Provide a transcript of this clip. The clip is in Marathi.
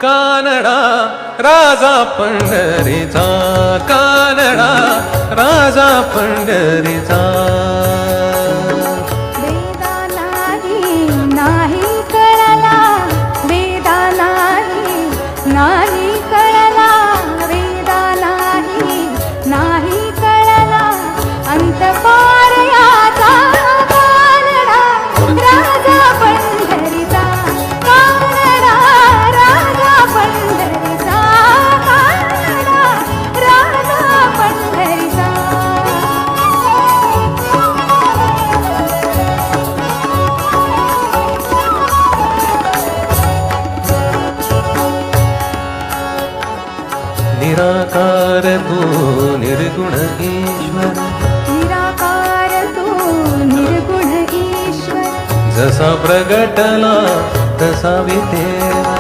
कानडा राजा पंढरीचा, कानडा राजा पंढरीचा. वेदा नाही कळला, वेदा नाही कळला, वेदा नाही कळला, अंतपार याचा कानडा राजा पंढरीचा, कानडा राजा पंढरीचा, कानडा राजा पंढरीचा. निराकार तू निर्गुण ईश्वर, निराकार तू निर्गुण ईश्वर, जसा प्रगटला तसा वितेरा,